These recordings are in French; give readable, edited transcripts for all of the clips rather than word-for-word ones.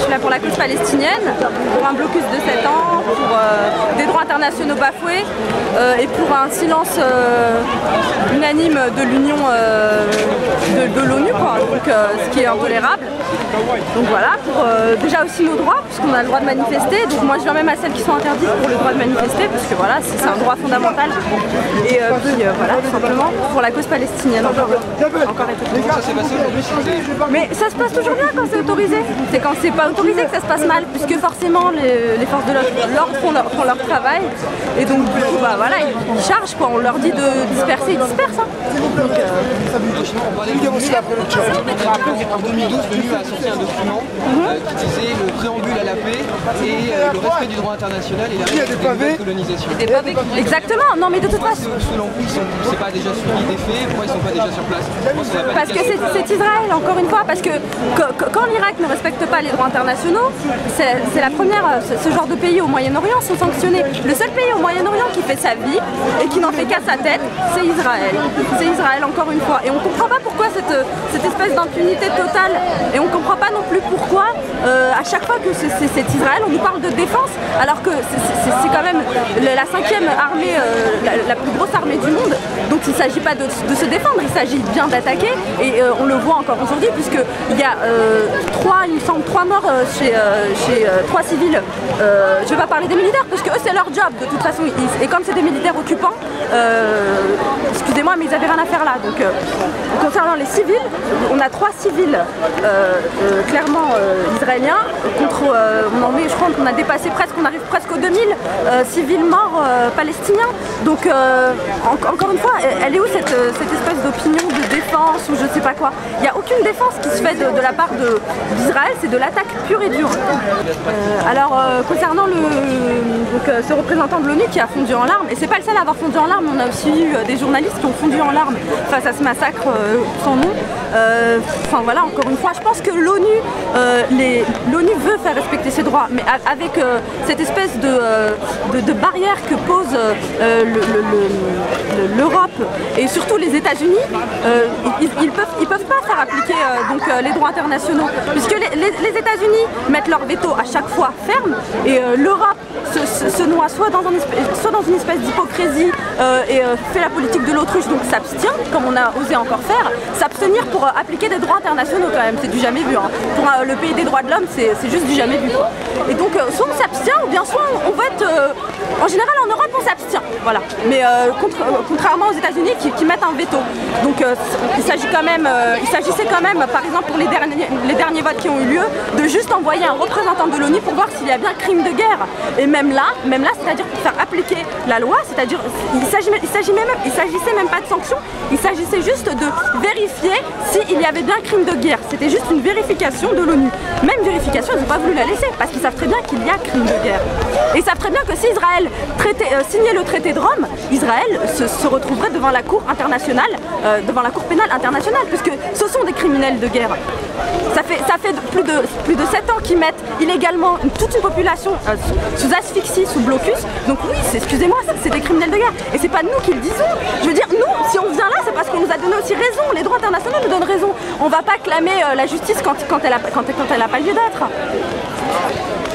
suis là pour la cause palestinienne, pour un blocus de 7 ans, pour des droits internationaux bafoués et pour un silence unanime de l'Union de l'ONU, ce qui est intolérable. Donc voilà, pour déjà aussi nos droits, puisqu'on a le droit de manifester. Donc moi je viens même à celles qui sont interdites pour le droit de manifester, parce que voilà, c'est un droit fondamental. Et puis voilà, tout simplement pour la cause palestinienne. Encore ça s'est passé aujourd'hui? Mais ça se passe toujours bien quand c'est autorisé. C'est quand c'est pas autorisé que ça se passe mal, puisque forcément les forces de l'ordre font leur travail. Et donc bah voilà, ils chargent quoi. On leur dit de disperser, ils dispersent. Donc, en 2012, l'ONU a sorti un document qui disait le préambule à la paix et le respect du droit international et la nouvelle colonisation. Exactement, non mais de toute façon. Selon vous, c'est pas déjà suivi des faits, pourquoi ils sont pas déjà sur place? Parce que c'est Israël, encore une fois, parce que quand l'Irak ne respecte pas les droits internationaux, c'est la première, ce genre de pays au Moyen-Orient sont sanctionnés. Le seul pays au Moyen-Orient qui fait sa vie et qui n'en fait qu'à sa tête, c'est Israël. C'est Israël, encore une fois. Et on ne comprend pas pourquoi cette espèce d'impunité totale, et on ne comprend pas non plus pourquoi à chaque fois que c'est Israël, on nous parle de défense, alors que c'est quand même la 5e armée, la plus grosse armée du monde. Donc il ne s'agit pas de se défendre, il s'agit bien d'attaquer, et on le voit encore aujourd'hui, puisqu'il y a il me semble, 3 morts chez 3 civils. Je ne vais pas parler des militaires, parce que eux c'est leur job de toute façon, et comme c'est des militaires occupants, excusez-moi, mais ils n'avaient rien à faire là. Donc concernant les civils, on a 3 civils clairement israéliens, contre, je crois qu'on a dépassé presque, on arrive presque aux 2000 civils morts palestiniens. Donc encore une fois, elle est où cette espèce d'opinion de défense ou je sais pas quoi? Il n'y a aucune défense qui se fait de la part d'Israël, c'est de l'attaque pure et dure. Alors concernant ce représentant de l'ONU qui a fondu en larmes, et c'est pas le seul à avoir fondu en larmes, on a aussi eu des journalistes qui ont fondu en larmes face à ce massacre sans nom. Enfin voilà, encore une fois, je pense que l'ONU veut faire respecter ses droits, mais avec cette espèce de barrière que pose l'Europe et surtout les États-Unis, ils peuvent pas faire appliquer les droits internationaux, puisque les États-Unis mettent leur veto à chaque fois ferme, et l'Europe se noie soit dans une espèce d'hypocrisie et fait la politique de l'autruche, donc s'abstient, comme on a osé encore faire. S'abstenir pour appliquer des droits internationaux quand même, c'est du jamais vu. Hein. Pour le pays des droits de l'homme, c'est juste du jamais vu. Quoi. Et donc soit on s'abstient, ou bien soit on vote. En général en Europe on s'abstient, voilà. Mais contrairement aux États-Unis qui mettent un veto. Donc il s'agissait quand même, par exemple pour les derniers votes qui ont eu lieu, de juste envoyer un représentant de l'ONU pour voir s'il y a bien crime de guerre. Et même là, c'est-à-dire pour faire appliquer la loi, c'est-à-dire il s'agissait même pas de sanctions, il s'agissait juste de vérifier s'il y avait bien crime de guerre. C'était juste une vérification de l'ONU. Même vérification, ils n'ont pas voulu la laisser, parce qu'ils savent très bien qu'il y a crime de guerre. Et ils savent très bien que si Israël signait le traité de Rome, Israël se retrouverait devant la Cour internationale, devant la Cour pénale internationale, puisque ce sont des criminels de guerre. Ça fait plus de 7 ans qu'ils mettent illégalement toute une population sous asphyxie, sous blocus. Donc oui, excusez-moi, c'est des criminels de guerre. Et c'est pas nous qui le disons. Je veux dire, nous, si on vient là, c'est parce qu'on nous a donné aussi raison. Les droits internationaux nous donnent raison. On va pas clamer la justice quand elle a pas lieu d'être.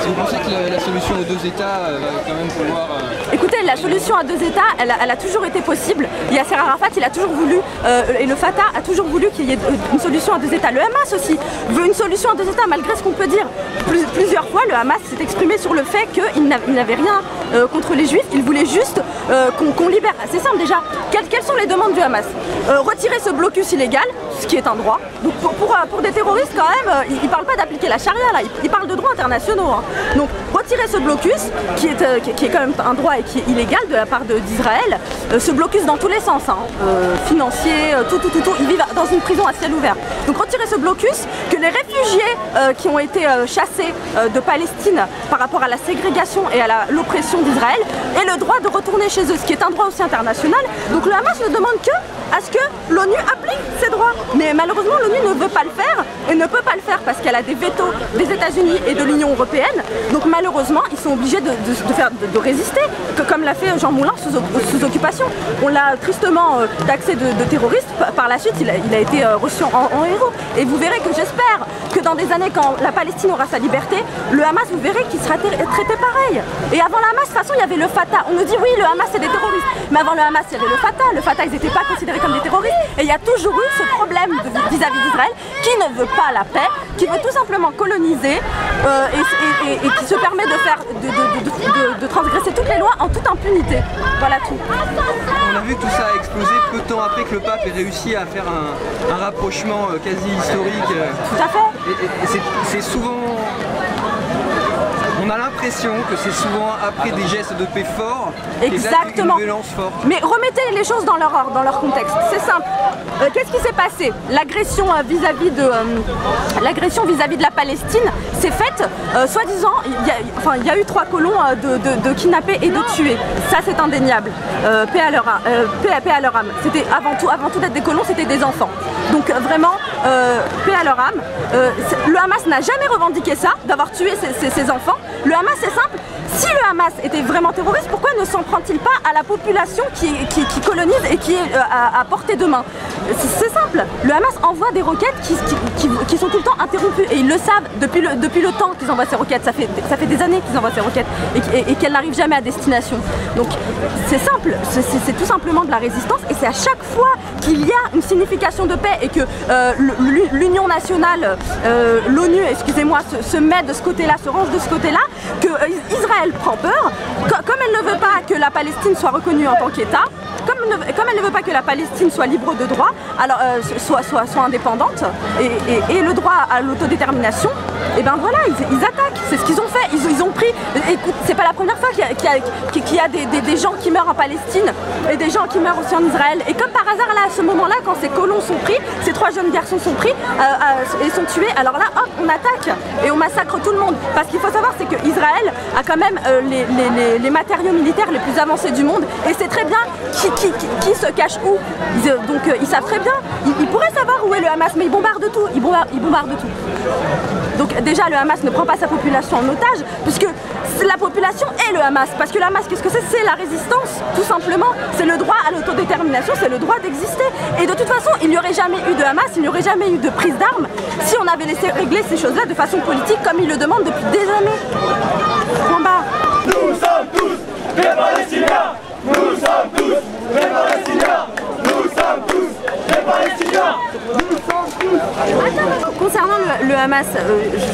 Si vous pensez que la solution aux 2 États va quand même pouvoir... Écoutez, la solution à 2 États, elle a toujours été possible. Yasser Arafat, il a toujours voulu, et le Fatah a toujours voulu qu'il y ait une solution à 2 États. Le Hamas aussi veut une solution à 2 États, malgré ce qu'on peut dire. Plusieurs fois, le Hamas s'est exprimé sur le fait qu'il n'avait rien contre les Juifs, il voulait juste qu'on libère. C'est simple déjà. Quelles sont les demandes du Hamas? Retirer ce blocus illégal, ce qui est un droit. Donc pour des terroristes quand même, ils ne parlent pas d'appliquer la charia là, ils parlent de droits internationaux. Hein. Donc retirer ce blocus, qui est quand même un droit et qui est illégal de la part d'Israël, ce blocus dans tous les sens, hein, financier, tout, ils vivent dans une prison à ciel ouvert. Donc retirer ce blocus, que les réfugiés qui ont été chassés de Palestine par rapport à la ségrégation et à l'oppression d'Israël aient le droit de retourner chez eux, ce qui est un droit aussi international. Donc le Hamas ne demande que à ce que l'ONU applique ses droits. Mais malheureusement, l'ONU ne veut pas le faire et ne peut pas le faire parce qu'elle a des vétos des États-Unis et de l'Union européenne. Donc malheureusement, ils sont obligés de résister, comme l'a fait Jean Moulin sous occupation. On l'a tristement taxé de terroriste. Par la suite, il a été reçu en héros. Et vous verrez que j'espère que dans des années, quand la Palestine aura sa liberté, le Hamas, vous verrez qu'il sera traité pareil. Et avant le Hamas, de toute façon, il y avait le Fatah. On nous dit oui, le Hamas c'est des terroristes. Mais avant le Hamas, il y avait le Fatah. Le Fatah, ils n'étaient pas considérés comme des terroristes. Et il y a toujours eu ce problème vis-à-vis d'Israël qui ne veut pas la paix, qui veut tout simplement coloniser et qui se permet de transgresser toutes les lois en toute impunité. Voilà tout. On a vu que tout ça a explosé peu de temps après que le pape ait réussi à faire un rapprochement quasi historique. Tout à fait. Et c'est souvent... On a l'impression que c'est souvent après des gestes de paix forts, exactement, une violence forte. Mais remettez les choses dans leur ordre, dans leur contexte. C'est simple. Qu'est-ce qui s'est passé? L'agression vis-à-vis de la Palestine s'est faite, soi-disant, il y a eu 3 colons de kidnappés et de tués. Ça, c'est indéniable. Paix à leur âme. C'était avant tout d'être des colons, c'était des enfants. Donc vraiment, paix à leur âme. Le Hamas n'a jamais revendiqué ça, d'avoir tué ces enfants. Le Hamas, c'est simple. Si le Hamas était vraiment terroriste, pourquoi ne s'en prend-il pas à la population qui colonise et qui est à portée de main? C'est simple. Le Hamas envoie des roquettes qui sont tout le temps interrompues. Et ils le savent depuis le temps qu'ils envoient ces roquettes. Ça fait des années qu'ils envoient ces roquettes et qu'elles n'arrivent jamais à destination. Donc c'est simple. C'est tout simplement de la résistance. Et c'est à chaque fois qu'il y a une signification de paix et que l'Union nationale, l'ONU, excusez-moi, se met de ce côté-là, se range de ce côté-là, que Israël prend peur, comme elle ne veut pas que la Palestine soit reconnue en tant qu'État, comme elle ne veut pas que la Palestine soit libre de droit, alors soit indépendante et le droit à l'autodétermination, et ben voilà, ils attaquent, c'est ce qu'ils ont fait, ils ont pris, écoute, c'est pas la première fois qu'il y a des gens qui meurent en Palestine et des gens qui meurent aussi en Israël, et comme par hasard là, à ce moment-là, quand ces colons sont pris, ces 3 jeunes garçons sont pris et sont tués, alors là, hop, on attaque et on massacre tout le monde, parce qu'il faut savoir, c'est que Israël a quand même les matériaux militaires les plus avancés du monde, et c'est très bien qui se cache où. Donc ils savent très bien, ils pourraient savoir où est le Hamas, mais ils bombardent tout, ils bombardent tout. Donc déjà le Hamas ne prend pas sa population en otage, puisque la population est le Hamas, parce que le Hamas, qu'est-ce que c'est? C'est la résistance, tout simplement, c'est le droit à l'autodétermination, c'est le droit d'exister. Et de toute façon, il n'y aurait jamais eu de Hamas, il n'y aurait jamais eu de prise d'armes si on avait laissé régler ces choses-là de façon politique, comme ils le demandent depuis des années. Point barre. Nous sommes tous des Palestiniens. Nous sommes tous des Palestiniens. Nous sommes tous des Palestiniens. Nous sommes tous. Concernant le Hamas,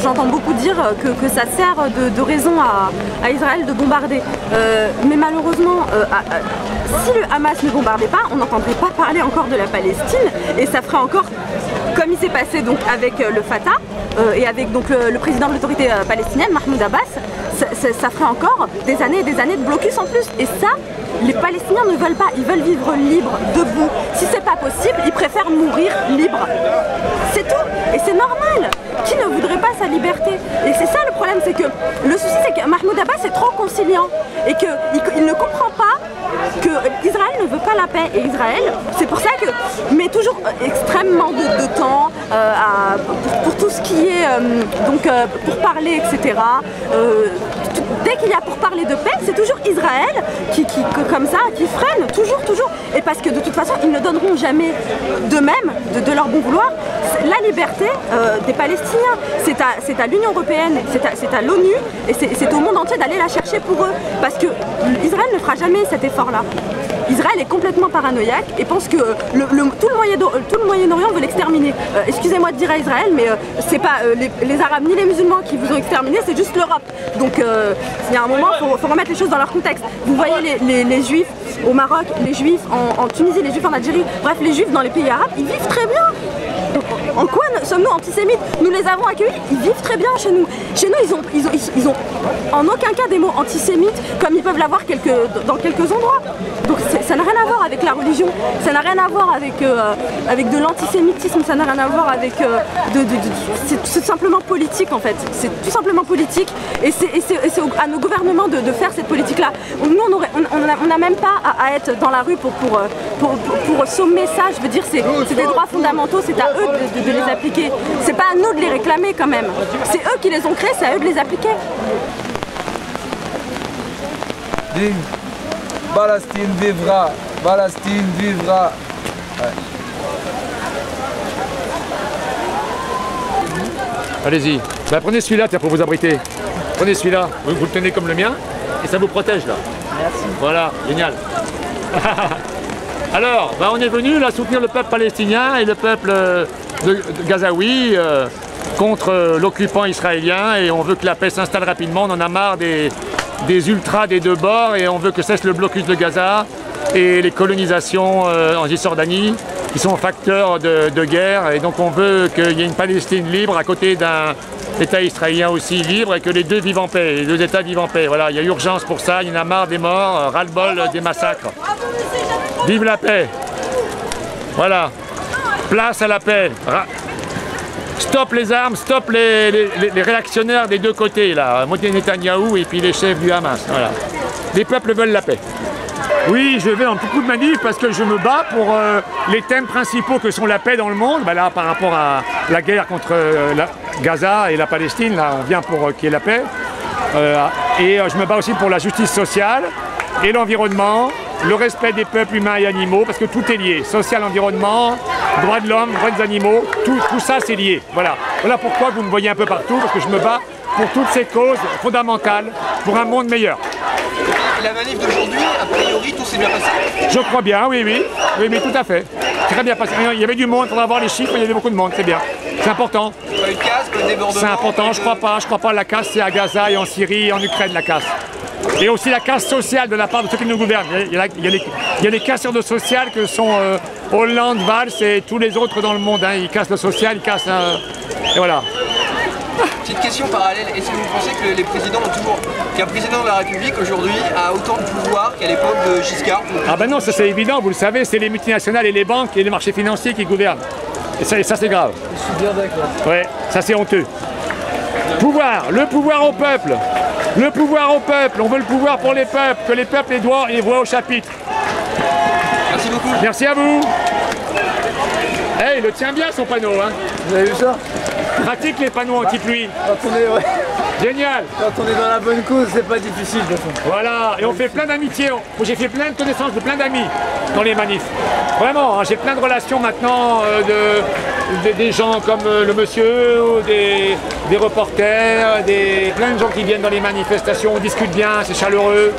j'entends beaucoup dire que ça sert de raison à Israël de bombarder. Mais malheureusement, si le Hamas ne bombardait pas, on n'entendrait pas parler encore de la Palestine, et ça ferait encore comme il s'est passé donc avec le Fatah et avec donc le président de l'autorité palestinienne, Mahmoud Abbas. Ça ferait encore des années et des années de blocus en plus. Et ça, les Palestiniens ne veulent pas. Ils veulent vivre libres, debout. Si c'est pas possible, ils préfèrent mourir libres. C'est tout. Et c'est normal. Qui ne voudrait pas sa liberté? Et c'est ça le problème, c'est que le souci, c'est que Mahmoud Abbas est trop conciliant et qu'il ne comprend pas que Israël ne veut pas la paix. Et Israël, c'est pour ça que met toujours extrêmement de temps pour tout ce qui est pour parler, etc. Dès qu'il y a pour parler de paix, c'est toujours Israël qui comme ça, qui freine toujours. Et parce que de toute façon, ils ne donneront jamais d'eux-mêmes, de leur bon vouloir, la liberté des Palestiniens. C'est à l'Union européenne, c'est à l'ONU, et c'est au monde entier d'aller la chercher pour eux. Parce que Israël ne fera jamais cet effort-là. Israël est complètement paranoïaque et pense que tout le Moyen-Orient veut l'exterminer. Excusez-moi de dire à Israël, mais c'est pas les Arabes ni les musulmans qui vous ont exterminé, c'est juste l'Europe. Donc il y a un moment, il faut remettre les choses dans leur contexte. Vous voyez les Juifs au Maroc, les Juifs en Tunisie, les Juifs en Algérie, bref, les Juifs dans les pays arabes, ils vivent très bien. En quoi sommes-nous antisémites? Nous les avons accueillis, ils vivent très bien chez nous. Chez nous, ils ont en aucun cas des mots antisémites comme ils peuvent l'avoir dans quelques endroits. Donc ça n'a rien à voir avec la religion, ça n'a rien à voir avec de l'antisémitisme, ça n'a rien à voir avec... c'est tout simplement politique en fait. C'est tout simplement politique et c'est à nos gouvernements de faire cette politique-là. Nous, on n'a même pas à être dans la rue pour pour sommer ça. Je veux dire, c'est des droits fondamentaux, c'est à eux de les appliquer. C'est pas à nous de les réclamer quand même. C'est eux qui les ont créés, c'est à eux de les appliquer. Palestine vivra, Palestine vivra. Ouais. Allez-y. Bah, prenez celui-là pour vous abriter. Prenez celui-là, vous le tenez comme le mien et ça vous protège là. Merci. Voilà, génial. Alors, bah, on est venu là soutenir le peuple palestinien et le peuple de gazaoui contre l'occupant israélien et on veut que la paix s'installe rapidement. On en a marre des ultras des deux bords et on veut que cesse le blocus de Gaza et les colonisations en Cisjordanie qui sont facteurs de guerre et donc on veut qu'il y ait une Palestine libre à côté d'un État israélien aussi libre et que les deux vivent en paix, les deux États vivent en paix. Voilà, il y a urgence pour ça, il y en a marre des morts, ras-le-bol des massacres. Vive la paix. Voilà, place à la paix. Stop les armes, stop les réactionnaires des deux côtés là, Netanyahou et puis les chefs du Hamas. Voilà. Les peuples veulent la paix. Oui, je vais dans beaucoup de manifs parce que je me bats pour les thèmes principaux que sont la paix dans le monde. Bah là, par rapport à la guerre contre Gaza et la Palestine, là, on vient pour qu'il y ait la paix. Je me bats aussi pour la justice sociale et l'environnement, le respect des peuples humains et animaux, parce que tout est lié. Social, environnement, droits de l'homme, droits des animaux, tout ça c'est lié. Voilà. Voilà pourquoi vous me voyez un peu partout, parce que je me bats pour toutes ces causes fondamentales, pour un monde meilleur. La manif d'aujourd'hui, a priori, tout s'est bien passé? Je crois bien, oui, tout à fait. Très bien passé. Il y avait du monde, il faudra voir les chiffres, il y avait beaucoup de monde, c'est bien. C'est important. Pas eu de casse, pas de débordement? C'est important, je crois pas. La casse, c'est à Gaza et en Syrie et en Ukraine, la casse. Et aussi la casse sociale de la part de ceux qui nous gouvernent. Il y a les casseurs de social que sont Hollande, Valls et tous les autres dans le monde. Hein. Ils cassent le social, ils cassent... et voilà. Petite question parallèle, est-ce que vous pensez que les présidents ont toujours... qu'un président de la République aujourd'hui a autant de pouvoir qu'à l'époque de Giscard? Ah ben non, ça c'est évident, vous le savez, c'est les multinationales et les banques et les marchés financiers qui gouvernent. Et ça c'est grave. Je suis bien d'accord. Ouais, ça c'est honteux. Pouvoir, le pouvoir au peuple. Le pouvoir au peuple, on veut le pouvoir pour les peuples, que les peuples les voient au chapitre. Merci beaucoup. Merci à vous. Hey, il le tient bien son panneau, hein. Vous avez vu ça? Pratique les panneaux anti-pluie. Quand on est, ouais. Génial. Quand on est dans la bonne cause, c'est pas difficile de toute façon. Voilà, et on fait plein d'amitiés. J'ai fait plein de connaissances de plein d'amis dans les manifs. Vraiment, hein, j'ai plein de relations maintenant des gens comme le monsieur, ou des reporters, plein de gens qui viennent dans les manifestations, on discute bien, c'est chaleureux.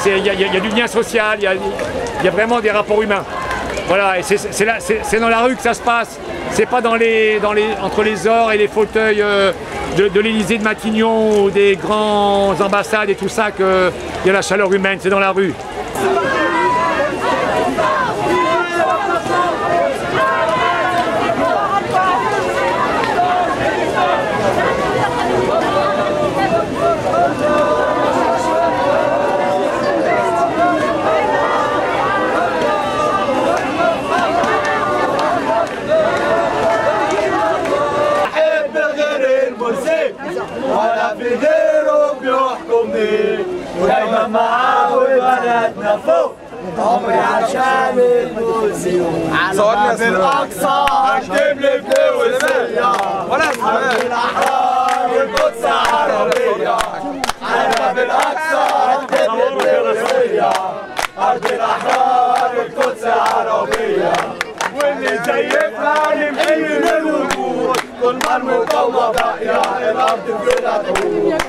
Il y a du lien social, il y a vraiment des rapports humains. Voilà, et c'est dans la rue que ça se passe. C'est pas entre les ors et les fauteuils de l'Élysée de Matignon ou des grands ambassades et tout ça qu'il y a la chaleur humaine, c'est dans la rue. ولا في غيره بيحكمني ودايما معاه وبلدنا فوق عمري عشان الموسي على باب الأقصى هكتب لي بنوسية أرض الأحرار والقدس عربية على باب الأقصى هكتب لي بنوسية أرض الأحرار والقدس عربية واللي زيفها نمحي من الوجود كل ما المقاومة باقية الأرض بلا تعود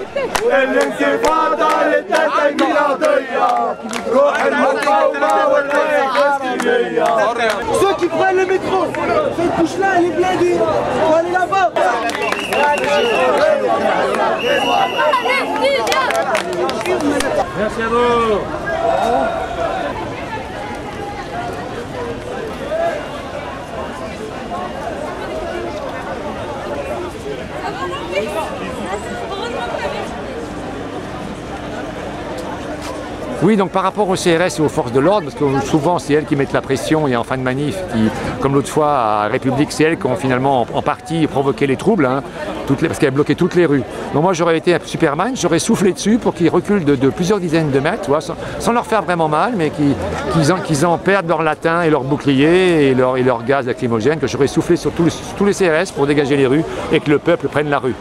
والانتفاضة للتنمية قضية روح المقاومة والإسلامية. Ceux qui prennent le métro, cette couche-là elle est blindée, faut aller là-bas. Merci à vous. Oui, donc par rapport au CRS et aux forces de l'ordre, parce que souvent c'est elles qui mettent la pression et en fin de manif, comme l'autre fois à République, c'est elles qui ont finalement en partie provoqué les troubles. Hein. parce qu'elle bloquait toutes les rues. Donc moi j'aurais été Superman, j'aurais soufflé dessus pour qu'ils reculent de plusieurs dizaines de mètres, tu vois, sans leur faire vraiment mal, mais qu'ils en perdent leur latin et leur bouclier et leur gaz lacrymogène, que j'aurais soufflé sur tous les CRS pour dégager les rues et que le peuple prenne la rue.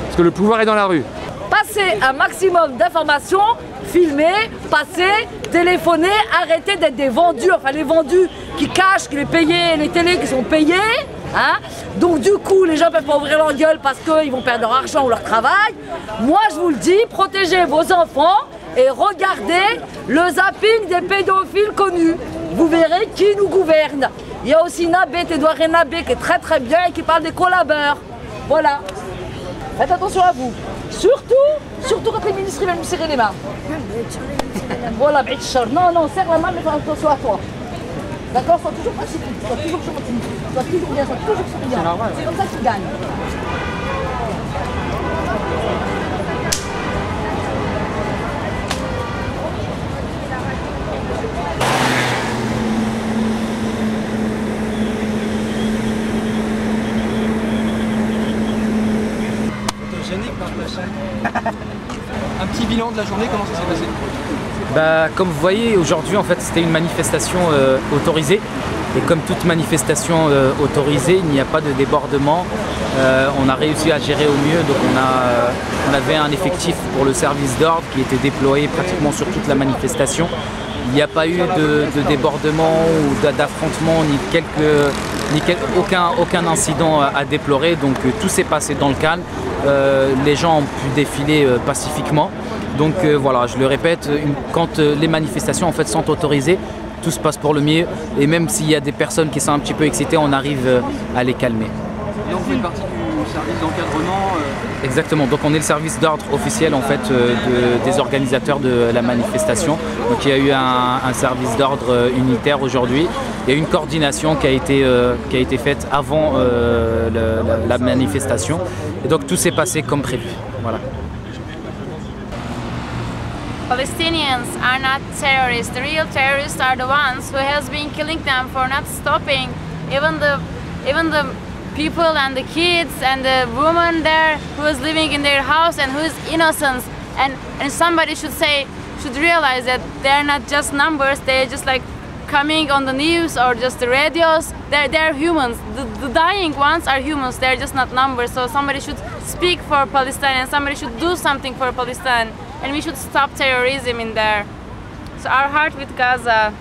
Parce que le pouvoir est dans la rue. Passez un maximum d'informations, filmer, passer, téléphoner, arrêter d'être des vendus, enfin les vendus qui cachent, les payés, les télés qui sont payés. Hein? Donc du coup, les gens ne peuvent pas ouvrir leur gueule parce qu'ils vont perdre leur argent ou leur travail. Moi, je vous le dis, protégez vos enfants et regardez le zapping des pédophiles connus. Vous verrez qui nous gouverne. Il y a aussi Nabé, Edouard Nabé, qui est très très bien et qui parle des collabeurs. Voilà. Faites attention à vous. Surtout quand les ministres viennent nous serrer les mains. Voilà, non, serre la main, mais fais attention à toi. D'accord, sois toujours pacifique, sois toujours gentil, sois toujours bien, sois toujours souriant. C'est comme ça que tu gagnes. Un petit bilan de la journée, comment ça s'est passé? Comme vous voyez, aujourd'hui en fait c'était une manifestation autorisée et comme toute manifestation autorisée, il n'y a pas de débordement. On a réussi à gérer au mieux, donc on avait un effectif pour le service d'ordre qui était déployé pratiquement sur toute la manifestation. Il n'y a pas eu de débordement ou d'affrontement ni aucun incident à déplorer, donc tout s'est passé dans le calme. Les gens ont pu défiler pacifiquement. Donc voilà, je le répète, quand les manifestations en fait sont autorisées, tout se passe pour le mieux et même s'il y a des personnes qui sont un petit peu excitées, on arrive à les calmer. Donc vous faites partie du service d'encadrement Exactement, donc on est le service d'ordre officiel en fait des organisateurs de la manifestation. Donc il y a eu un service d'ordre unitaire aujourd'hui. Il y a eu une coordination qui a été faite avant la manifestation. Et donc tout s'est passé comme prévu. Voilà. Palestinians are not terrorists. The real terrorists are the ones who has been killing them for not stopping. Even the people and the kids and the woman there who is living in their house and who is innocent. And somebody should realize that they're not just numbers. They're just like coming on the news or just the radios. They're humans. The dying ones are humans. They're just not numbers. So somebody should speak for Palestine and somebody should do something for Palestine. And we should stop terrorism in there. So our heart with Gaza.